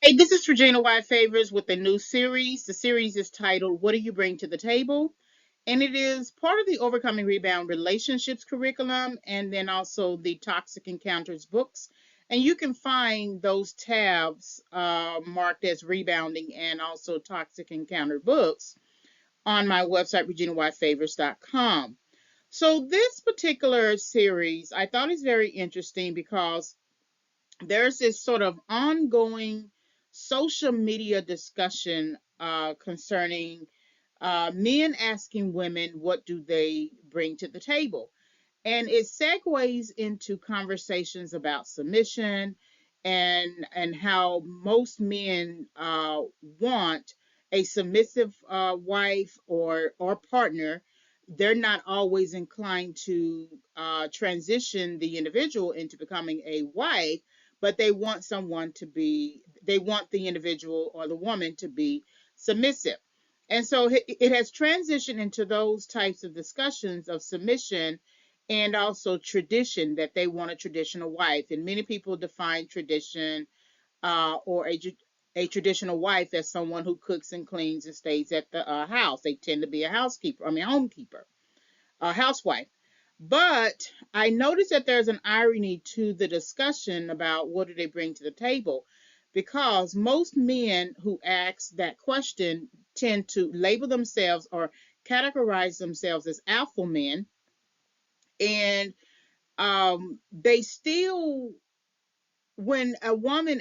Hey, this is Regina White Favors with a new series. The series is titled What Do You Bring to the Table? And it is part of the Overcoming Rebound Relationships curriculum and then also the Toxic Encounters books. And you can find those tabs marked as rebounding and also toxic encounter books on my website, reginawhitefavors.com. So, this particular series I thought is very interesting because there's this sort of ongoing social media discussion concerning men asking women what do they bring to the table, and it segues into conversations about submission and how most men want a submissive wife or partner. They're not always inclined to transition the individual into becoming a wife, but they want the individual or the woman to be submissive. And so it has transitioned into those types of discussions of submission and also tradition, that they want a traditional wife. And many people define tradition or a traditional wife as someone who cooks and cleans and stays at the house. They tend to be a housekeeper, homekeeper, a housewife. But I noticed that there's an irony to the discussion about what do they bring to the table, because most men who ask that question tend to label themselves or categorize themselves as alpha men, and they still, when a woman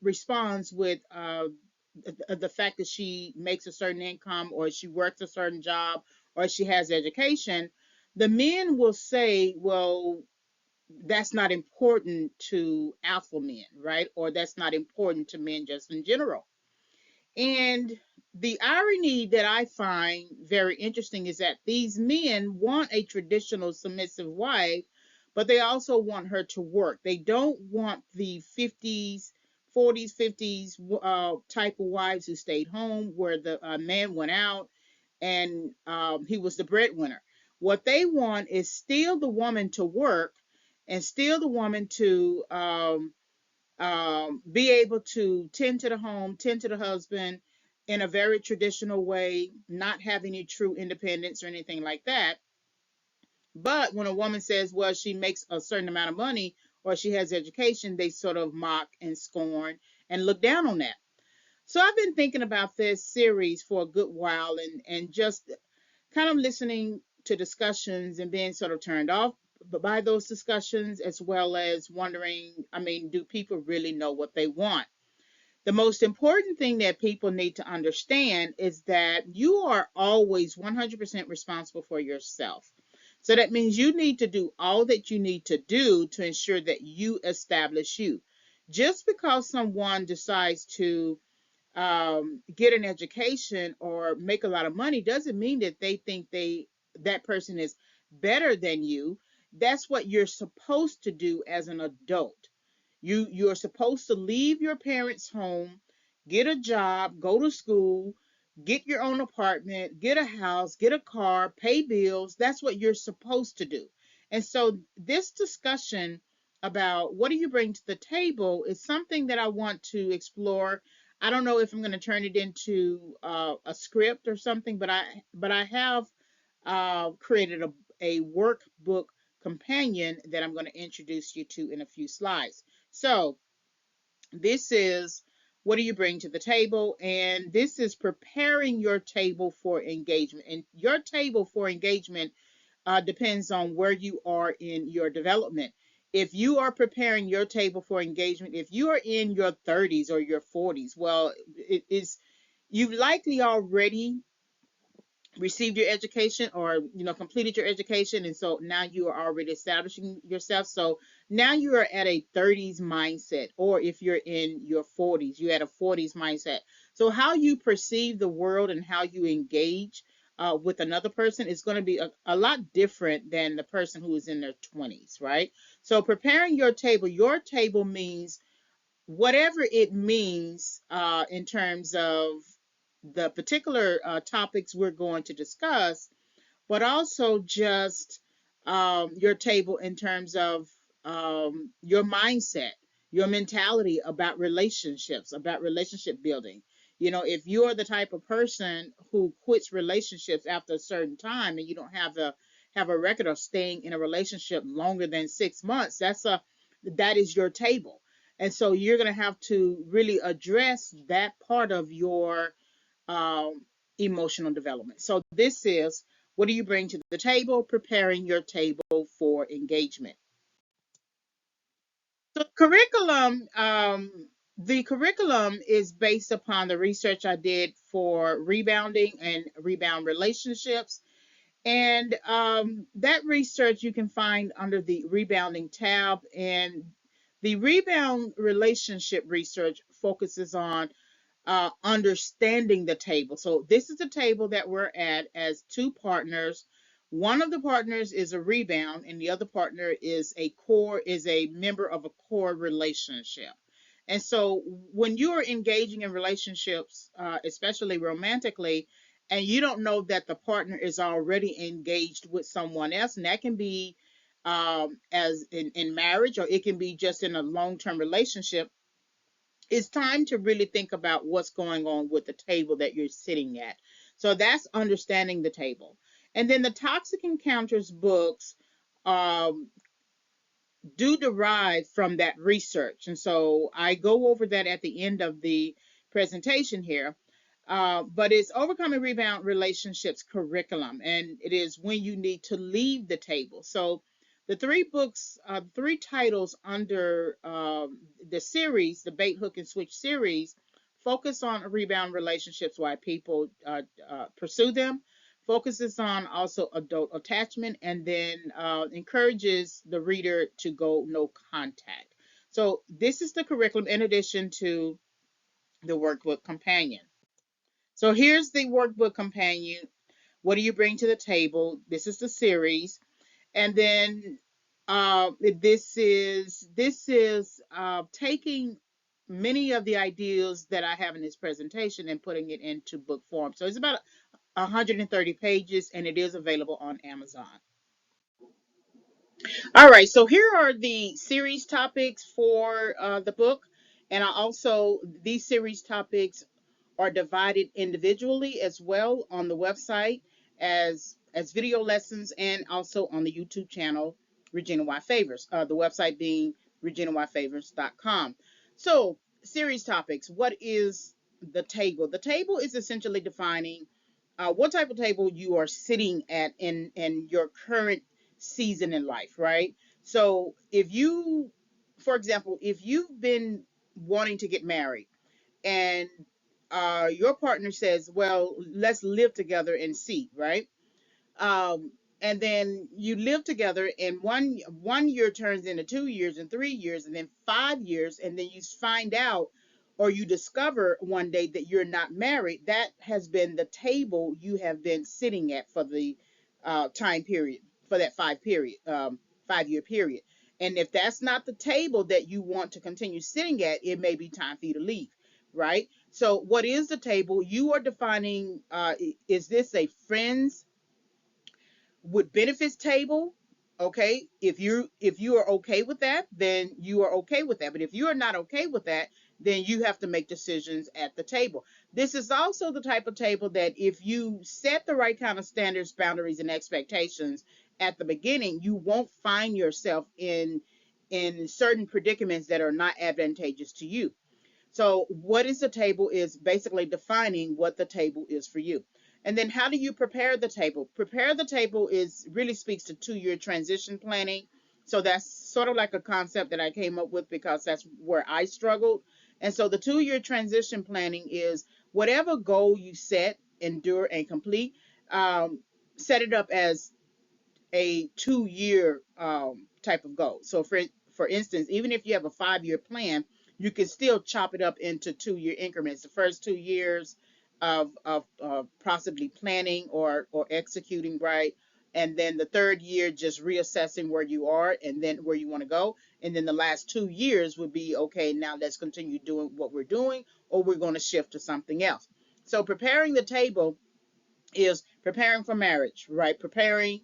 responds with the fact that she makes a certain income or she works a certain job or she has education, the men will say, well, that's not important to alpha men, right? Or that's not important to men just in general. And the irony that I find very interesting is that these men want a traditional submissive wife, but they also want her to work. They don't want the 50s, 40s, 50s type of wives who stayed home where the man went out and he was the breadwinner. What they want is still the woman to work and still the woman to be able to tend to the home, tend to the husband in a very traditional way, not have any true independence or anything like that. But when a woman says, well, she makes a certain amount of money or she has education, they sort of mock and scorn and look down on that. So I've been thinking about this series for a good while and just kind of listening to discussions and being sort of turned off by those discussions, as well as wondering, I mean, do people really know what they want? The most important thing that people need to understand is that you are always 100% responsible for yourself. So that means you need to do all that you need to do to ensure that you establish you. Just because someone decides to get an education or make a lot of money doesn't mean that they think that person is better than you. That's what you're supposed to do as an adult. You're supposed to leave your parents' home, get a job, go to school, get your own apartment, get a house, get a car, pay bills. That's what you're supposed to do. And so this discussion about what do you bring to the table is something that I want to explore. I don't know if I'm going to turn it into a script or something, but I have created a workbook companion that I'm going to introduce you to in a few slides. So this is what do you bring to the table, and this is preparing your table for engagement. And your table for engagement depends on where you are in your development. If you are preparing your table for engagement, if you are in your 30s or your 40s, well, it is, you've likely already received your education or completed your education, and so now you are already establishing yourself. So now you are at a 30s mindset, or if you're in your 40s, you're at a 40s mindset. So how you perceive the world and how you engage with another person is going to be a lot different than the person who is in their 20s, right? So preparing your table means whatever it means in terms of the particular topics we're going to discuss, but also just your table in terms of your mindset. your mentality about relationships, about relationship building. You know, if you're the type of person who quits relationships after a certain time and you don't have a record of staying in a relationship longer than 6 months, that is your table. And so you're going to have to really address that part of your um, emotional development. So this is, what do you bring to the table? Preparing your table for engagement. So the curriculum is based upon the research I did for rebounding and rebound relationships. And that research you can find under the rebounding tab. And the rebound relationship research focuses on understanding the table. So this is the table that we're at as two partners. One of the partners is a rebound, and the other partner is a member of a core relationship. And so when you are engaging in relationships, especially romantically, and you don't know that the partner is already engaged with someone else, and that can be as in marriage, or it can be just in a long-term relationship, it's time to really think about what's going on with the table that you're sitting at. So that's understanding the table. And then the Toxic Encounters books um, do derive from that research. And so I go over that at the end of the presentation here. But it's Overcoming Rebound Relationships curriculum, and it is when you need to leave the table. So the three books, three titles under the series, the Bait, Hook, and Switch series, focus on rebound relationships, why people pursue them, focuses on also adult attachment, and then encourages the reader to go no contact. So this is the curriculum in addition to the workbook companion. So here's the workbook companion. What do you bring to the table? This is the series, and then this is taking many of the ideas that I have in this presentation and putting it into book form. So it's about 130 pages, and it is available on Amazon. All right, so here are the series topics for the book, and these series topics are divided individually as well on the website as video lessons, and also on the YouTube channel Regina Y Favors. The website being reginayfavors.com. So, series topics. What is the table? The table is essentially defining what type of table you are sitting at in your current season in life, right? So, for example, if you've been wanting to get married, and your partner says, well, let's live together and see, right? um, and then you live together, and one year turns into 2 years, and 3 years, and then 5 years, and then you find out, or you discover one day that you're not married. That has been the table you have been sitting at for the time period, for that 5 year period. And if that's not the table that you want to continue sitting at, it may be time for you to leave, right? So what is the table you are defining? Is this a friends with benefits table? Okay, if you are okay with that, then you are okay with that. But if you are not okay with that, then you have to make decisions at the table. This is also the type of table that if you set the right kind of standards, boundaries, and expectations at the beginning, you won't find yourself in certain predicaments that are not advantageous to you. So what is the table is basically defining what the table is for you. And then how do you prepare the table? Prepare the table is really speaks to 2 year transition planning. So that's sort of like a concept that I came up with because that's where I struggled. And so the 2 year transition planning is whatever goal you set, endure, and complete, um, set it up as a 2 year type of goal. So for instance, even if you have a 5 year plan, you can still chop it up into 2 year increments. The first 2 years of possibly planning or executing right, and then the third year just reassessing where you are and then where you want to go, and then the last 2 years would be okay. Now let's continue doing what we're doing, or we're going to shift to something else. So preparing the table is preparing for marriage, right? Preparing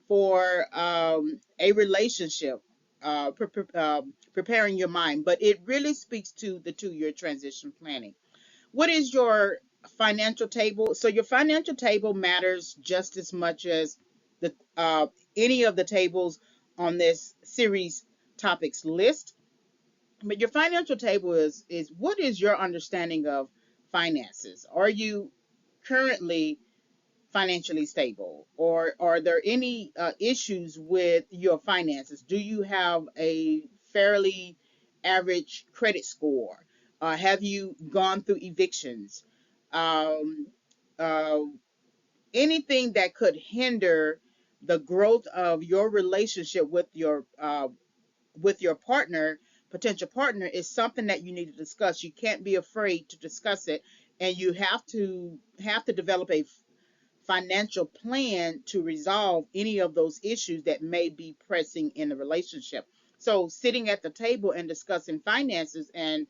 for a relationship. preparing your mind, but it really speaks to the 2-year transition planning. What is your financial table? So your financial table matters just as much as the any of the tables on this series topics list. But your financial table is what is your understanding of finances? Are you currently financially stable, or are there any issues with your finances? Do you have a fairly average credit score? Have you gone through evictions? um, uh, Anything that could hinder the growth of your relationship with your partner, potential partner, is something that you need to discuss. You can't be afraid to discuss it, and you have to develop a financial plan to resolve any of those issues that may be pressing in the relationship. So sitting at the table and discussing finances and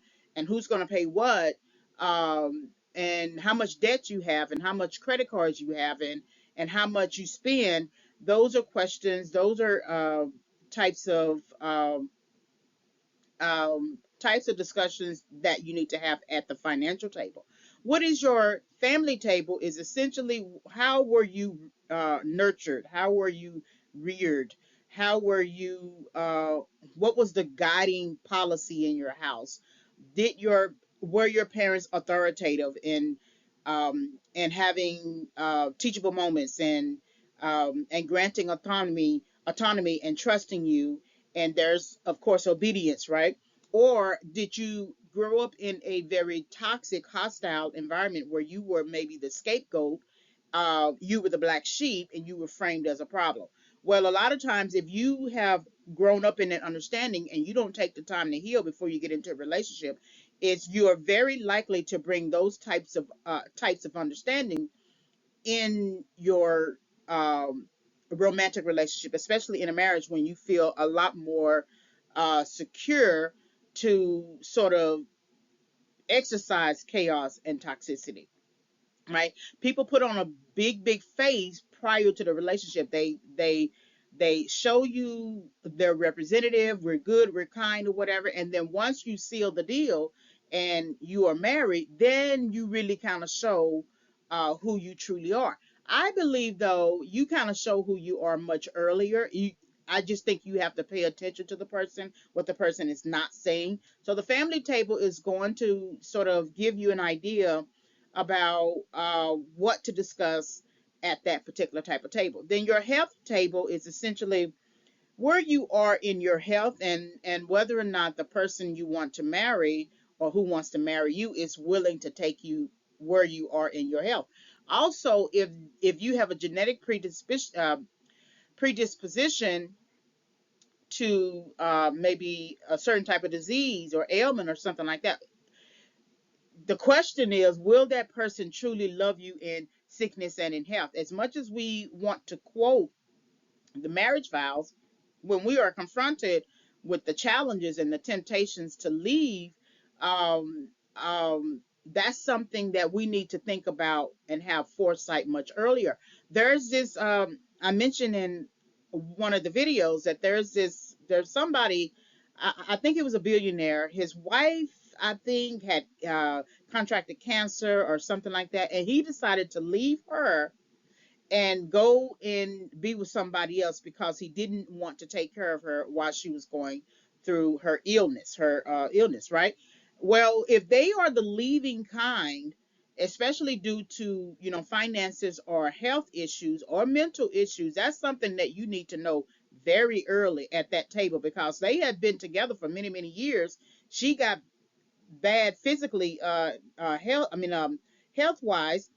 who's going to pay what, and how much debt you have and how much credit cards you have and how much you spend, those are questions, those are types of types of discussions that you need to have at the financial table. What is your family table is essentially how were you nurtured? How were you reared? How were you, what was the guiding policy in your house? Were your parents authoritative in having teachable moments and granting autonomy and trusting you, and there's of course obedience, right? Or did you grow up in a very toxic, hostile environment where you were maybe the scapegoat, you were the black sheep, and you were framed as a problem? Well, a lot of times, if you have grown up in that understanding and you don't take the time to heal before you get into a relationship, it's you are very likely to bring those types of understanding in your romantic relationship, especially in a marriage when you feel a lot more secure to sort of exercise chaos and toxicity, right? People put on a big face prior to the relationship. They show you their representative, we're good, we're kind, or whatever, and then once you seal the deal and you are married, then you really kind of show who you truly are. I believe though you kind of show who you are much earlier. I just think you have to pay attention to the person, what the person is not saying. So the family table is going to sort of give you an idea about what to discuss at that particular type of table. Then your health table is essentially where you are in your health, and whether or not the person you want to marry or who wants to marry you is willing to take you where you are in your health. Also, if you have a genetic predisposition to maybe a certain type of disease or ailment or something like that, the question is, will that person truly love you in sickness and in health? As much as we want to quote the marriage vows, when we are confronted with the challenges and the temptations to leave, um, that's something that we need to think about and have foresight much earlier. There's this, I mentioned in one of the videos that there's somebody, I think it was a billionaire. His wife, I think, had contracted cancer or something like that, and he decided to leave her and go and be with somebody else because he didn't want to take care of her while she was going through her illness, right? Well, if they are the leaving kind, especially due to, finances or health issues or mental issues, that's something that you need to know very early at that table, because they had been together for many years. She got bad physically, health wise,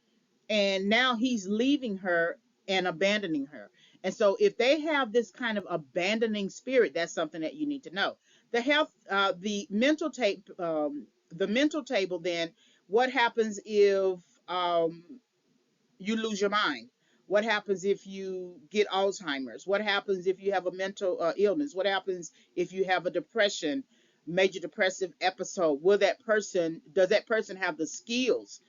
and now he's leaving her and abandoning her. And so if they have this kind of abandoning spirit, that's something that you need to know. The health, the mental table. Then what happens if you lose your mind? What happens if you get Alzheimer's? What happens if you have a mental illness? What happens if you have a depression, major depressive episode? Does that person have the skills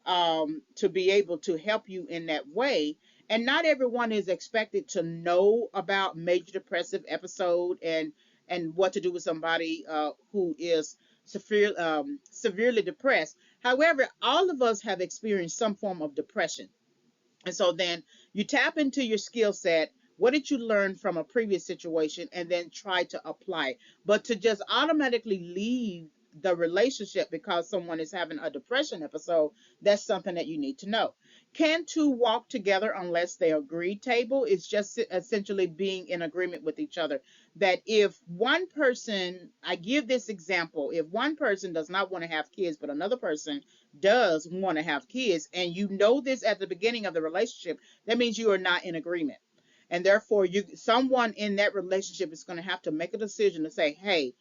to be able to help you in that way? And not everyone is expected to know about major depressive episode and what to do with somebody who is severely depressed. However, all of us have experienced some form of depression. And so then you tap into your skill set. What did you learn from a previous situation? And then try to apply it. But to just automatically leave the relationship because someone is having a depression episode, that's something that you need to know. Can two walk together unless they agree? Table is just essentially being in agreement with each other. That if one person, I give this example, if one person does not want to have kids, but another person does want to have kids, and you know this at the beginning of the relationship, that means you are not in agreement. And therefore, someone in that relationship is going to have to make a decision to say, hey,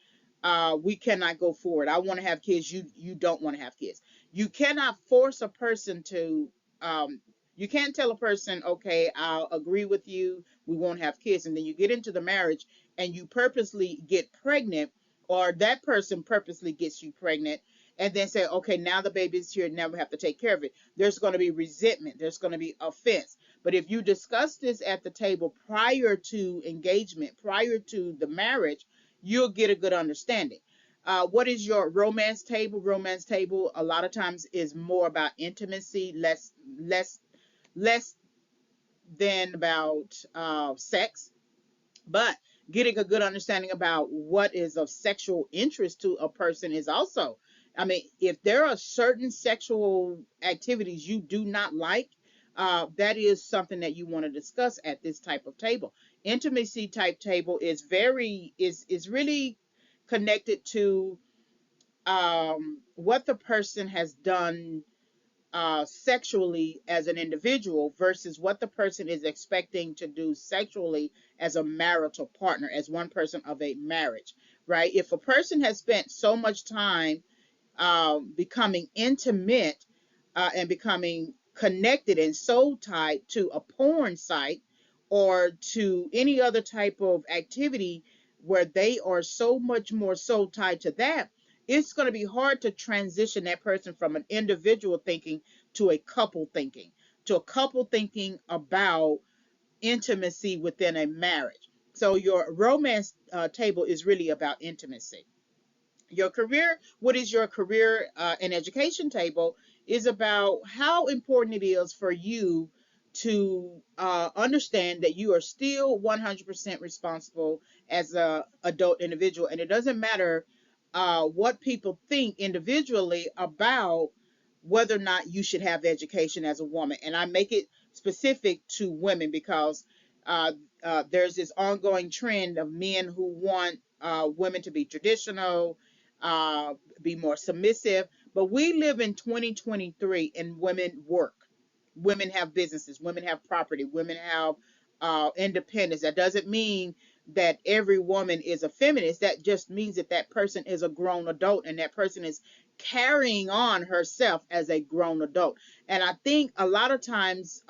we cannot go forward. I want to have kids. You don't want to have kids. You cannot force a person to. Um, you can't tell a person, okay, I'll agree with you. We won't have kids, and then you get into the marriage and you purposely get pregnant, or that person purposely gets you pregnant, and then say, okay, now the baby's here. Now we have to take care of it. There's going to be resentment. There's going to be offense. But if you discuss this at the table prior to engagement, prior to the marriage, you'll get a good understanding. What is your romance table? Romance table a lot of times is more about intimacy, less than about sex, but getting a good understanding about what is of sexual interest to a person is also. I mean, if there are certain sexual activities you do not like, that is something that you want to discuss at this type of table. Intimacy type table is really connected to what the person has done sexually as an individual versus what the person is expecting to do sexually as a marital partner, as one person of a marriage, right? If a person has spent so much time becoming intimate and becoming connected and soul tied to a porn site or to any other type of activity where they are so much more soul tied to that, it's going to be hard to transition that person from an individual thinking to a couple thinking, about intimacy within a marriage. So your romance table is really about intimacy. Your career, what is your career and education table, is about how important it is for you to understand that you are still 100% responsible as a adult individual, and it doesn't matter what people think individually about whether or not you should have education as a woman. And I make it specific to women because uh, there's this ongoing trend of men who want women to be traditional, uh, be more submissive. But we live in 2023 and women work. Women have businesses, women have property, women have independence. That doesn't mean that every woman is a feminist. That just means that that person is a grown adult and that person is carrying on herself as a grown adult. And I think a lot of times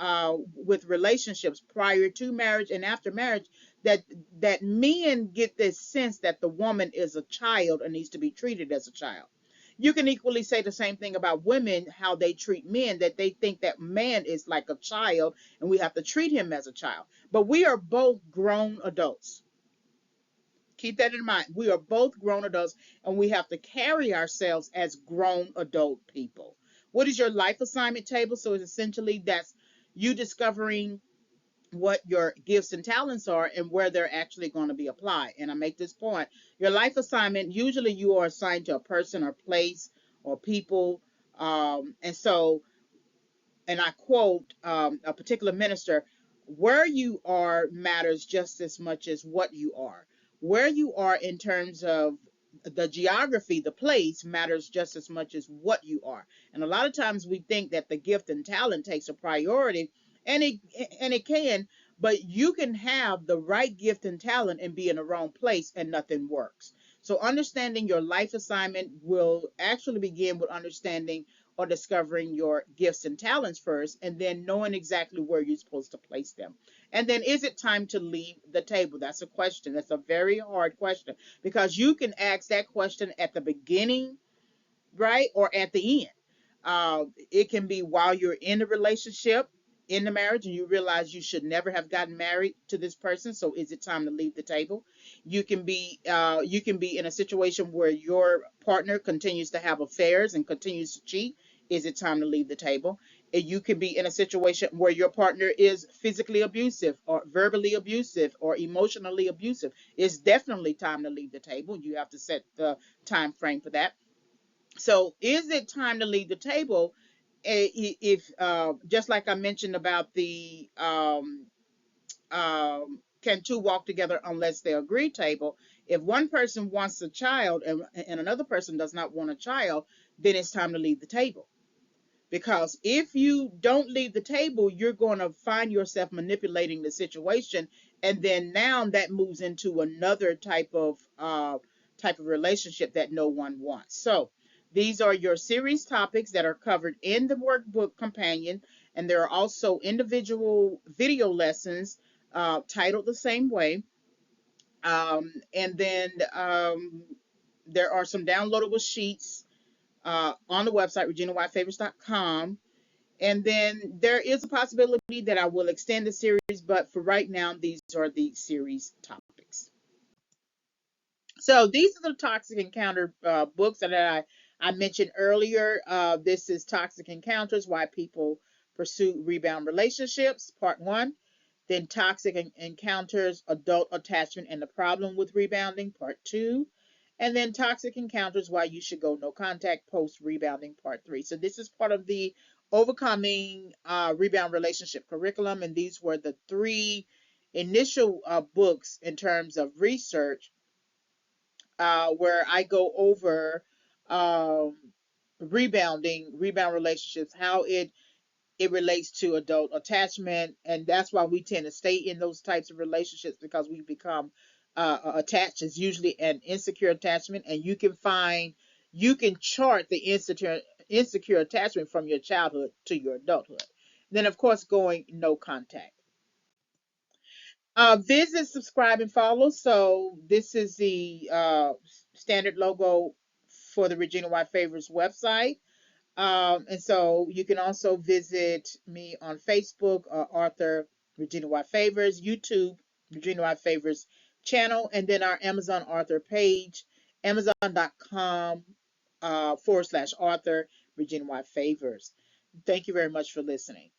with relationships prior to marriage and after marriage, that men get this sense that the woman is a child and needs to be treated as a child. You can equally say the same thing about women, how they treat men, that they think that man is like a child and we have to treat him as a child. But we are both grown adults. Keep that in mind. We are both grown adults and we have to carry ourselves as grown adult people. What is your life assignment table? So it's essentially that's you discovering what your gifts and talents are and where they're actually going to be applied. And I make this point. Your life assignment, usually you are assigned to a person or place or people. And so, and I quote a particular minister, where you are matters just as much as what you are. Where you are in terms of the geography, the place matters just as much as what you are. And a lot of times we think that the gift and talent takes a priority, and it can, but you can have the right gift and talent and be in the wrong place and nothing works. So understanding your life assignment will actually begin with understanding or discovering your gifts and talents first, and then knowing exactly where you're supposed to place them. And then, is it time to leave the table? That's a question. That's a very hard question because you can ask that question at the beginning, right, or at the end. It can be while you're in the relationship. in the marriage and you realize you should never have gotten married to this person, so is it time to leave the table? You can be in a situation where your partner continues to have affairs and continues to cheat. Is it time to leave the table? And you can be in a situation where your partner is physically abusive or verbally abusive or emotionally abusive. It's definitely time to leave the table. You have to set the time frame for that. So is it time to leave the table? If just like I mentioned about the can two walk together unless they agree table, if one person wants a child and another person does not want a child, then it's time to leave the table. Because if you don't leave the table, you're going to find yourself manipulating the situation, and then now that moves into another type of relationship that no one wants. So these are your series topics that are covered in the workbook companion, and there are also individual video lessons titled the same way. And then there are some downloadable sheets on the website, reginawhitefavors.com. And then there is a possibility that I will extend the series, but for right now, these are the series topics. So these are the Toxic Encounter books that I mentioned earlier. This is Toxic Encounters, Why People Pursue Rebound Relationships, Part 1. Then Toxic Encounters, Adult Attachment and the Problem with Rebounding, Part 2. And then Toxic Encounters, Why You Should Go No Contact Post Rebounding, Part 3. So this is part of the Overcoming Rebound Relationship curriculum. And these were the three initial books in terms of research where I go over um, rebound relationships, how it relates to adult attachment, and that's why we tend to stay in those types of relationships because we become attached. Is usually an insecure attachment, and you can chart the insecure attachment from your childhood to your adulthood. Then, of course, going no contact. Visit, subscribe, and follow. So this is the standard logo for the Regina White Favors website. And so you can also visit me on Facebook, Arthur Regina White Favors, YouTube, Regina White Favors channel, and then our Amazon Arthur page, amazon.com /Arthur Regina White Favors. Thank you very much for listening.